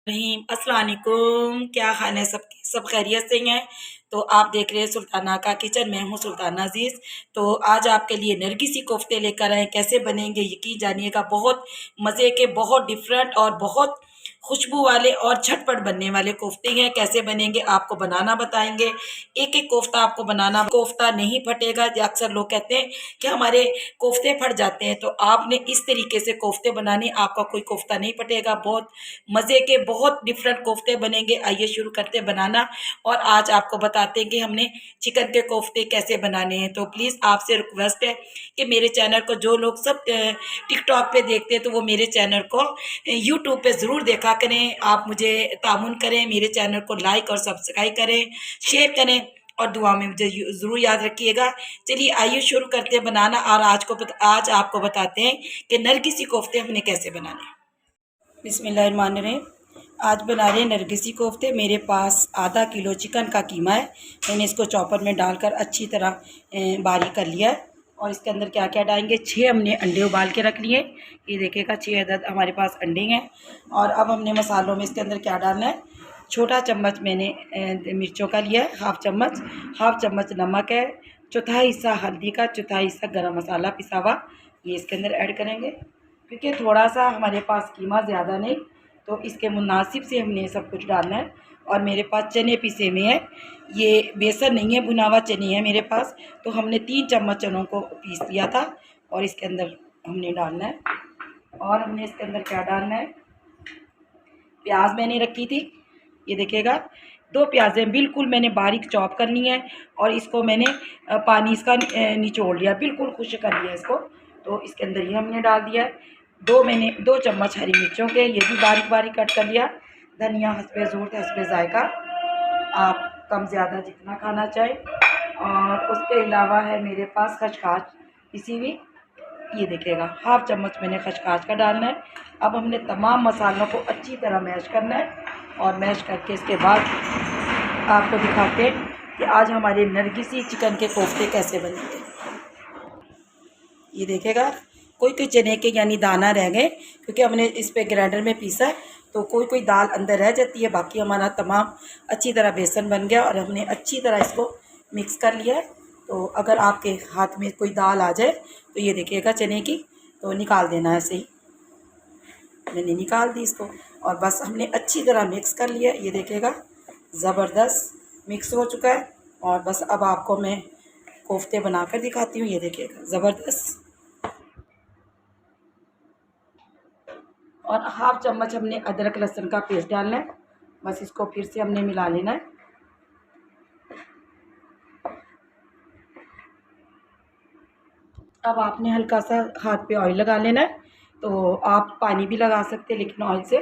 रहीम अस्सलाम वालेकुम। क्या हाल है सबके? सब खैरियत से हैं? तो आप देख रहे हैं सुल्ताना का किचन। मैं हूँ सुल्ताना अजीज़। तो आज आपके लिए नरगिसी कोफ्ते लेकर आए। कैसे बनेंगे यकीन जानिएगा। बहुत मज़े के, बहुत डिफरेंट और बहुत खुशबू वाले और झटपट बनने वाले कोफ्ते हैं। कैसे बनेंगे आपको बनाना बताएंगे। एक एक कोफ्ता आपको बनाना, कोफ्ता नहीं फटेगा। अक्सर लोग कहते हैं कि हमारे कोफ्ते फट जाते हैं, तो आपने इस तरीके से कोफ्ते बनाने, आपका कोई कोफ्ता नहीं फटेगा। बहुत मज़े के, बहुत डिफरेंट कोफ्ते बनेंगे। आइए शुरू करते हैं बनाना। और आज आपको बताते हैं कि हमने चिकन के कोफ्ते कैसे बनाने हैं। तो प्लीज़ आपसे रिक्वेस्ट है कि मेरे चैनल को जो लोग सब टिकटॉक पे देखते हैं, तो वो मेरे चैनल को यूट्यूब पे ज़रूर देखा करें। आप मुझे तामुन करें, मेरे चैनल को लाइक और सब्सक्राइब करें, शेयर करें और दुआ में मुझे ज़रूर याद रखिएगा। चलिए आइए शुरू करते हैं बनाना। और आज आपको बताते हैं कि नरगिसी कोफ्ते हमने कैसे बनाने हैं। बिस्मिल्लाहिर्रहमानिर्रहीम। आज बना रहे हैं नरगिसी कोफ्ते। मेरे पास आधा किलो चिकन का कीमा है। मैंने इसको चॉपर में डालकर अच्छी तरह बारीक कर लिया है। और इसके अंदर क्या क्या डालेंगे, 6 हमने अंडे उबाल के रख लिए। ये देखिएगा 6 अदद हमारे पास अंडे हैं। और अब हमने मसालों में इसके अंदर क्या डालना है। छोटा चम्मच मैंने मिर्चों का लिया है, हाफ चम्मच नमक है, चौथाई हिस्सा हल्दी का, चौथाई हिस्सा गरम मसाला पिसा हुआ, ये इसके अंदर ऐड करेंगे। क्योंकि थोड़ा सा हमारे पास कीमा ज़्यादा नहीं, तो इसके मुनासिब से हमने सब कुछ डालना है। और मेरे पास चने पिसे में है, ये बेसन नहीं है, भुना हुआ चने है मेरे पास। तो हमने 3 चम्मच चनों को पीस लिया था और इसके अंदर हमने डालना है। और हमने इसके अंदर क्या डालना है, प्याज मैंने रखी थी, ये देखिएगा 2 प्याज़ें बिल्कुल मैंने बारीक चॉप करनी है। और इसको मैंने पानी इसका निचोड़ लिया, बिल्कुल खुश्क कर लिया इसको। तो इसके अंदर ये हमने डाल दिया है। 2 चम्मच हरी मिर्चों के, ये भी बारीक बारीक कट कर लिया। धनिया हस्बे ज़रूरत, हस्बे ज़ायका, आप कम ज़्यादा जितना खाना चाहें। और उसके अलावा है मेरे पास खसखस पिसी हुई, ये देखिएगा हाफ चम्मच मैंने खसखस का डालना है। अब हमने तमाम मसालों को अच्छी तरह मैश करना है। और मैश करके इसके बाद आपको दिखाते हैं कि आज हमारे नरगिसी चिकन के कोफ्ते कैसे बनेंगे। ये देखिएगा कोई कोई चने के यानी दाना रह गए, क्योंकि हमने इस पे ग्राइंडर में पीसा है, तो कोई कोई दाल अंदर रह जाती है। बाकी हमारा तमाम अच्छी तरह बेसन बन गया और हमने अच्छी तरह इसको मिक्स कर लिया है। तो अगर आपके हाथ में कोई दाल आ जाए तो ये देखिएगा चने की, तो निकाल देना है। ऐसे ही मैंने निकाल दी इसको और बस हमने अच्छी तरह मिक्स कर लिया। ये देखिएगा ज़बरदस्त मिक्स हो चुका है। और बस अब आपको मैं कोफ्ते बनाकर दिखाती हूँ। ये देखिएगा ज़बरदस्त। और हाफ चम्मच हमने अदरक लहसुन का पेस्ट डालना है। बस इसको फिर से हमने मिला लेना है। अब आपने हल्का सा हाथ पे ऑयल लगा लेना है। तो आप पानी भी लगा सकते हैं, लेकिन ऑयल से।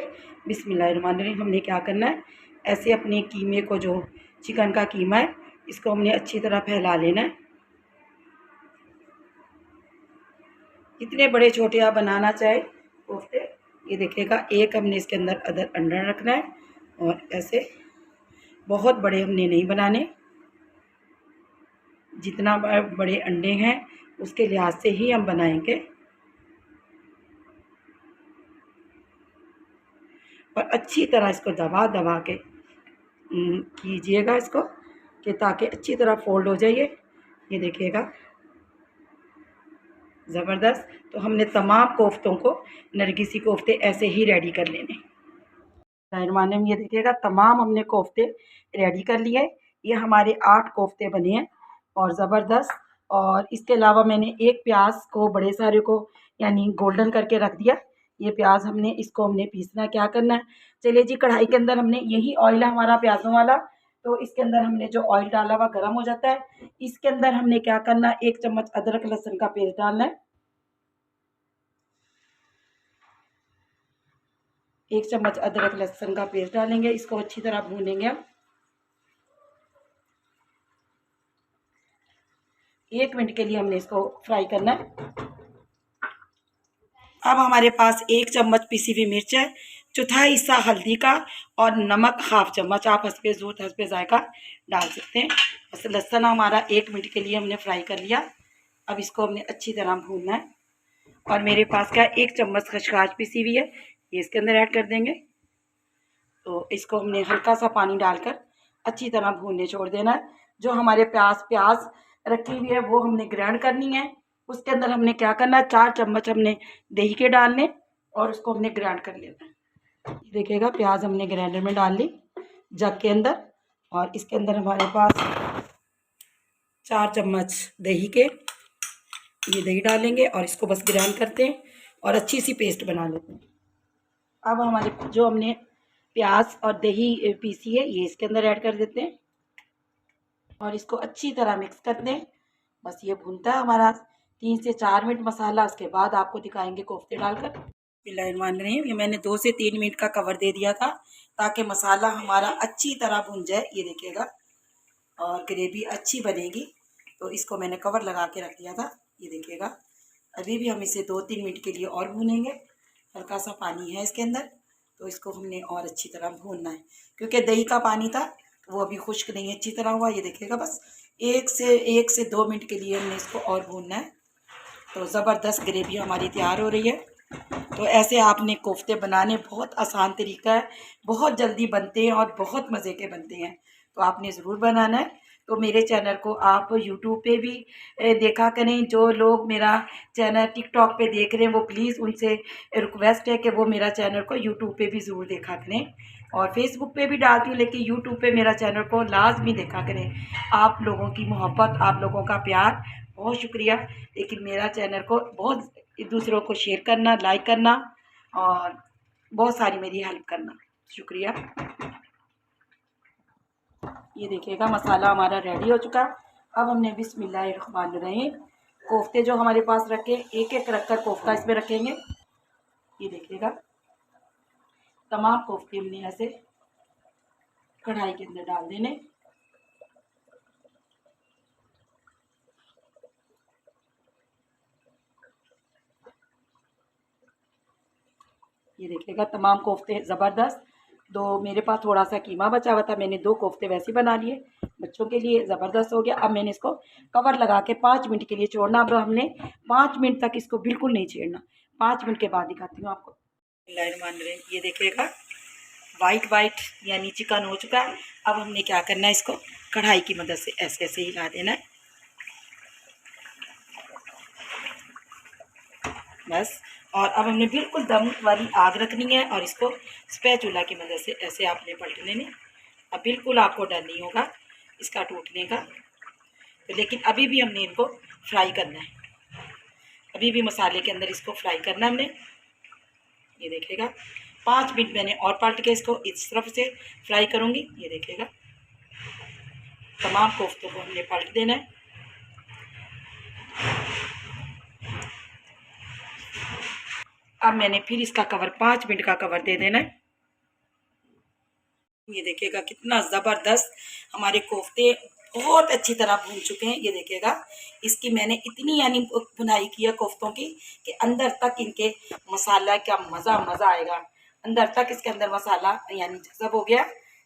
बिस्मिल्लाहिर्रहमानिर्रहीम। हमने क्या करना है, ऐसे अपने कीमे को, जो चिकन का कीमा है, इसको हमने अच्छी तरह फैला लेना है। कितने बड़े छोटे आप बनाना चाहे कोफ्ते। ये देखिएगा एक हमने इसके अंदर अंडा रखना है। और ऐसे बहुत बड़े हमने नहीं बनाने, जितना बड़े अंडे हैं उसके लिहाज से ही हम बनाएंगे। और अच्छी तरह इसको दबा दबा के कीजिएगा इसको, कि ताकि अच्छी तरह फोल्ड हो जाइए। ये देखिएगा ज़बरदस्त। तो हमने तमाम कोफ्तों को, नरगिसी कोफ्ते ऐसे ही रेडी कर लेने। रहमाने में ये देखिएगा तमाम हमने कोफ्ते रेडी कर लिए। ये हमारे 8 कोफ्ते बने हैं और ज़बरदस्त। और इसके अलावा मैंने एक प्याज को, बड़े सारे को, यानी गोल्डन करके रख दिया। ये प्याज हमने पीसना क्या करना है। चलिए जी, कढ़ाई के अंदर हमने, यही ऑयल है हमारा प्याज़ों वाला, तो इसके अंदर हमने जो ऑयल डाला हुआ गर्म हो जाता है। इसके अंदर हमने क्या करना है, 1 चम्मच अदरक लहसुन का पेस्ट डालना है। 1 चम्मच अदरक लहसुन का पेस्ट डालेंगे, इसको अच्छी तरह भूनेंगे हम। 1 मिनट के लिए हमने इसको फ्राई करना है। अब हमारे पास 1 चम्मच पिसी हुई मिर्च है, चौथाई हिस्सा हल्दी का, और नमक हाफ चम्मच, आप हस्बे ज़रूरत हस्बे ज़ायका डाल सकते हैं। बस लहसुन हमारा 1 मिनट के लिए हमने फ्राई कर लिया। अब इसको हमने अच्छी तरह भूनना है। और मेरे पास क्या 1 चम्मच खसखस पिसी हुई है, ये इसके अंदर ऐड कर देंगे। तो इसको हमने हल्का सा पानी डालकर अच्छी तरह भूनने छोड़ देना है। जो हमारे प्याज रखी हुई है वो हमने ग्राइंड करनी है। उसके अंदर हमने क्या करना है, 4 चम्मच हमने दही के डालने और उसको हमने ग्राइंड कर लेना है। देखिएगा प्याज हमने ग्राइंडर में डाल ली जग के अंदर, और इसके अंदर हमारे पास 4 चम्मच दही के, ये दही डालेंगे और इसको बस ग्राइंड करते हैं और अच्छी सी पेस्ट बना लेते हैं। अब हमारे जो हमने प्याज और दही पीसी है ये इसके अंदर ऐड कर देते हैं और इसको अच्छी तरह मिक्स कर दें। बस ये भूनता है हमारा 3 से 4 मिनट मसाला, उसके बाद आपको दिखाएंगे कोफ्ते डालकर। बिस्मिल्लाहिर्रहमानिर्रहीम। ये मैंने 2 से 3 मिनट का कवर दे दिया था ताकि मसाला हमारा अच्छी तरह भुन जाए, ये देखिएगा, और ग्रेवी अच्छी बनेगी। तो इसको मैंने कवर लगा के रख दिया था, ये देखिएगा। अभी भी हम इसे 2-3 मिनट के लिए और भूनेंगे। हल्का सा पानी है इसके अंदर, तो इसको हमने और अच्छी तरह भूनना है क्योंकि दही का पानी था वो अभी खुश्क नहीं अच्छी तरह हुआ। ये देखिएगा, बस 1 से 2 मिनट के लिए हमने इसको और भूनना है। तो ज़बरदस्त ग्रेवी हमारी तैयार हो रही है। तो ऐसे आपने कोफ्ते बनाने, बहुत आसान तरीका है, बहुत जल्दी बनते हैं और बहुत मज़े के बनते हैं। तो आपने ज़रूर बनाना है। तो मेरे चैनल को आप यूट्यूब पे भी देखा करें। जो लोग मेरा चैनल टिकटॉक पे देख रहे हैं वो प्लीज़ उनसे रिक्वेस्ट है कि वो मेरा चैनल को यूट्यूब पे भी ज़रूर देखा करें। और फेसबुक पे भी डालती हूँ, लेकिन यूट्यूब पे मेरा चैनल को लाजमी देखा करें। आप लोगों की मोहब्बत, आप लोगों का प्यार, बहुत शुक्रिया। लेकिन मेरा चैनल को बहुत दूसरों को शेयर करना, लाइक करना और बहुत सारी मेरी हेल्प करना, शुक्रिया। ये देखिएगा मसाला हमारा रेडी हो चुका। अब हमने बिस्मिल्लाहिर्रहमानिर्रहीम कोफ्ते जो हमारे पास रखे, एक एक रखकर कोफ्ता इसमें रखेंगे। ये देखिएगा तमाम कोफ्ते हमने ऐसे कढ़ाई के अंदर डाल देने। ये देखिएगा तमाम कोफ्ते ज़बरदस्त। दो मेरे पास थोड़ा सा कीमा बचा हुआ था, मैंने 2 कोफ्ते वैसे बना लिए बच्चों के लिए। ज़बरदस्त हो गया। अब मैंने इसको कवर लगा के 5 मिनट के लिए छोड़ना। अब हमने 5 मिनट तक इसको बिल्कुल नहीं छेड़ना। 5 मिनट के बाद दिखाती हूँ आपको। ये देखिएगा वाइट वाइट यानी चिकन हो चुका है। अब हमने क्या करना है, इसको कढ़ाई की मदद से ऐसे ऐसे हिला देना है बस। और अब हमने बिल्कुल दम वाली आग रखनी है और इसको स्पैचुला की मदद से ऐसे आपने पलट लेने। अब बिल्कुल आपको डर नहीं होगा इसका टूटने का। तो लेकिन अभी भी हमने इनको फ्राई करना है, अभी भी मसाले के अंदर इसको फ्राई करना हमने। ये देखिएगा 5 मिनट मैंने और पलट के इसको इस तरफ से फ्राई करूँगी। ये देखिएगा तमाम कोफ्तों को हमने पलट देना है। अब मैंने फिर इसका कवर 5 मिनट का कवर दे देना है। ये देखिएगा कितना ज़बरदस्त हमारे कोफ्ते बहुत अच्छी तरह भून चुके हैं। ये देखिएगा इसकी मैंने इतनी यानी भुनाई की है कोफ्तों की कि अंदर तक इनके मसाला का मज़ा आएगा। अंदर तक इसके अंदर मसाला यानी जज़ब हो गया।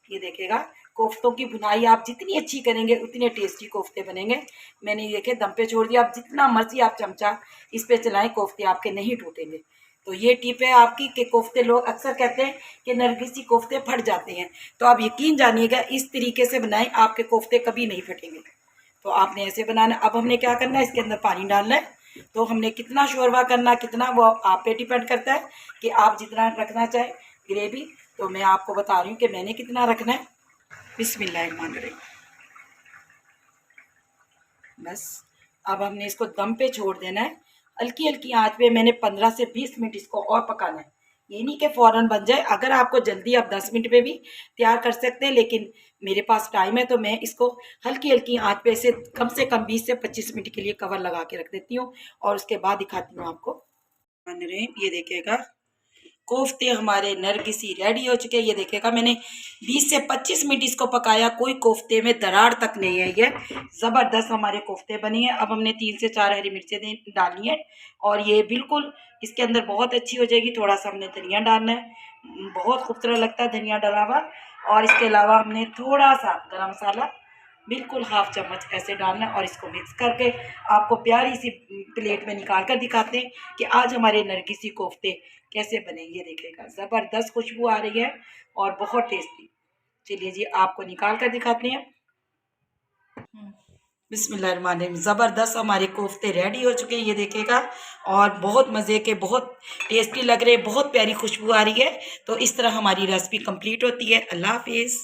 ये देखिएगा कोफ्तों की भुनाई आप जितनी अच्छी करेंगे उतने टेस्टी कोफ्ते बनेंगे। मैंने ये देखे दम पे छोड़ दिया। आप जितना मर्जी आप चमचा इस पे चलाएं, कोफ्ते आपके नहीं टूटेंगे। तो ये टिप है आपकी कि कोफ्ते, लोग अक्सर कहते हैं कि नरगिसी कोफ्ते फट जाते हैं, तो आप यकीन जानिएगा इस तरीके से बनाएं, आपके कोफ्ते कभी नहीं फटेंगे। तो आपने ऐसे बनाना। अब हमने क्या करना है, इसके अंदर पानी डालना है। तो हमने कितना शोरबा करना, कितना, वो आप पे डिपेंड करता है कि आप जितना रखना चाहें ग्रेवी। तो मैं आपको बता रही हूँ कि मैंने कितना रखना है। बिस्मिल्लाहिर्रहमानिर्रहीम। बस अब हमने इसको दम पे छोड़ देना है हल्की हल्की आंच पे। मैंने 15 से 20 मिनट इसको और पकाना है। ये नहीं कि फ़ौरन बन जाए। अगर आपको जल्दी, आप 10 मिनट में भी तैयार कर सकते हैं, लेकिन मेरे पास टाइम है तो मैं इसको हल्की हल्की आंच पे से कम 20 से 25 मिनट के लिए कवर लगा के रख देती हूँ और उसके बाद दिखाती हूँ आपको। ये देखिएगा कोफ्ते हमारे नरगिसी रेडी हो चुके हैं। ये देखिएगा मैंने 20 से 25 मिनट इसको पकाया, कोई कोफ्ते में दरार तक नहीं है। ये ज़बरदस्त हमारे कोफ्ते बनी है। अब हमने 3 से 4 हरी मिर्चें डाली हैं और ये बिल्कुल इसके अंदर बहुत अच्छी हो जाएगी। थोड़ा सा हमने धनिया डालना है, बहुत खूबसूरत लगता है धनिया डाला हुआ। और इसके अलावा हमने थोड़ा सा गरम मसाला बिल्कुल हाफ चम्मच ऐसे डालना है और इसको मिक्स करके आपको प्यारी सी प्लेट में निकाल कर दिखाते हैं कि आज हमारे नरगिसी कोफ्ते कैसे बनेंगे देखिएगा, ज़बरदस्त खुशबू आ रही है और बहुत टेस्टी। चलिए जी आपको निकाल कर दिखाते हैं। बिस्मिल्लाहिर्रहमानिर्रहीम, ज़बरदस्त हमारे कोफ्ते रेडी हो चुके हैं, ये देखिएगा, और बहुत मज़े के, बहुत टेस्टी लग रहे हैं, बहुत प्यारी खुशबू आ रही है। तो इस तरह हमारी रेसिपी कंप्लीट होती है। अल्लाह हाफिज़।